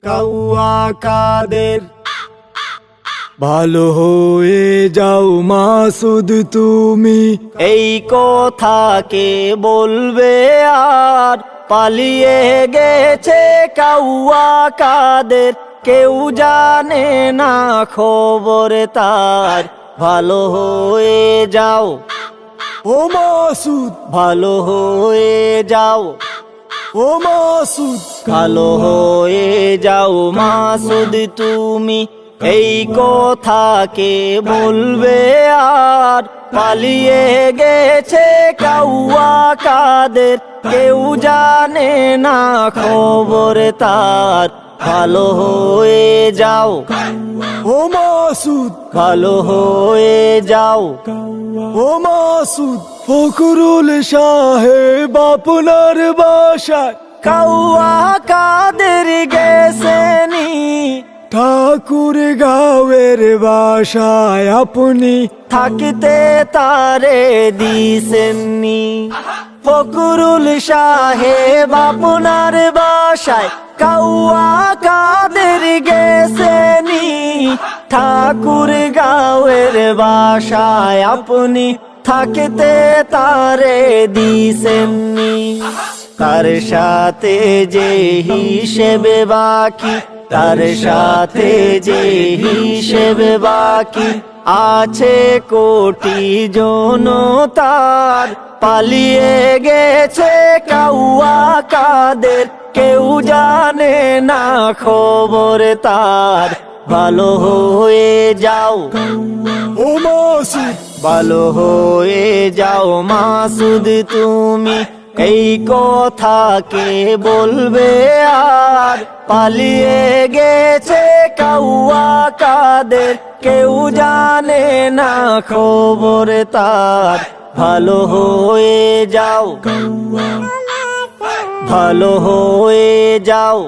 কাউয়া কাদের। ভালো হয়ে যাও মাসুদ তুমি, এই কথা কে বলবে আর? পালিয়ে গেছে কাউয়া কাদের, কেউ জানে না খবর তার। ভালো হয়ে যাও ও মাসুদ, ভালো হয়ে যাও ও মাসুদ, ভালো হয়ে যাও মাসুদ তুমি, এই কথা কে বলবে আর? পালিয়ে গেছে কাউয়া কাদের, কেউ জানে না খবর তার। ভালো হয়ে যাও ও মাসুদ, ভালো হয়ে যাও ও মাসুদ। ফখরুল সাহেব আপনার বাসায় কাউয়া কাদের গেছেনি, ঠাকুর গাঁয়ের বাসায় আপনি থাকিতে তারে দিছেননি। ফখরুল সাহেব আপনার বাসায় কাউয়া কাদের গেছেনি, ঠাকুর গাঁয়ের বাসায় আপনি থাকিতে তারে দিছেননি। তার সাথে যে হিসেবে বাকি, তার সাথে যে হিসেবে বাকি, আছে কোটি জনতার। পালিয়ে গেছে কাউয়া কাদের, কেউ জানে না খবর তার। ভালো হয়ে যাও ও মাসুদ, ভালো হয়ে যাও মাসুদ তুমি, এই কথা কে বলবে আর? পালিয়ে গেছে কাউয়া কাদের, কেউ জানে না খবর তার। ভালো হয়ে যাও ভালো হয়ে যাও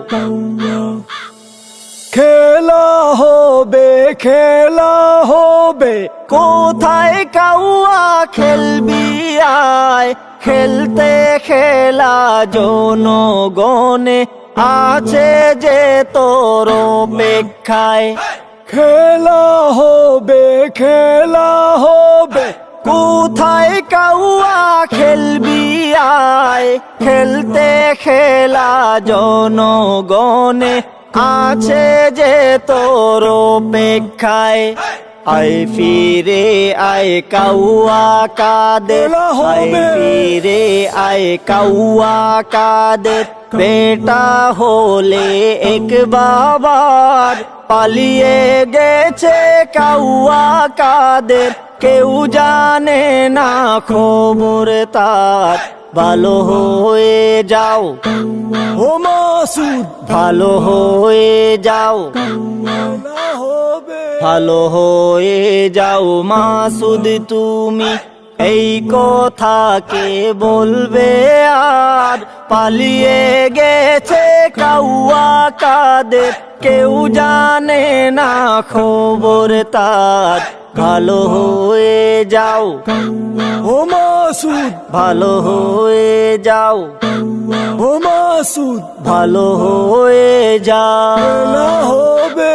খেলা হবে, খেলা হবে, কোথায় কাউয়া খেলবি আয়? খেলতে খেলা জনগণে আছে যে তোর অপেক্ষায়। খেলা হবে, খেলা হবে, কোথায় কাউয়া খেলবি আয়? খেলতে খেলা জনগণে আছে যে তোর অপেক্ষায়। আয় ফিরে আয় কাউয়া কাদের, আয় ফিরে আয় কাউয়া কাদের। বেটা হলে এক বাবার, পালিয়ে গেছে কাউয়া কাদের, কেউ জানে না খবর তার। ভালো হয়ে যাও ও মাসুদ, ভালো হয়ে যাও খেলা হবে। ভালো হয়ে যাও মাসুদ তুমি, এই কথা কে বলবে আর? পালিয়ে গেছে কাউয়া কাদের, কেউ জানে না খবর তার। ভালো হয়ে যাও ও মাসুদ, ভালো হয়ে যাও ও মাসুদ, ভালো হয়ে যাও। খেলা হবে।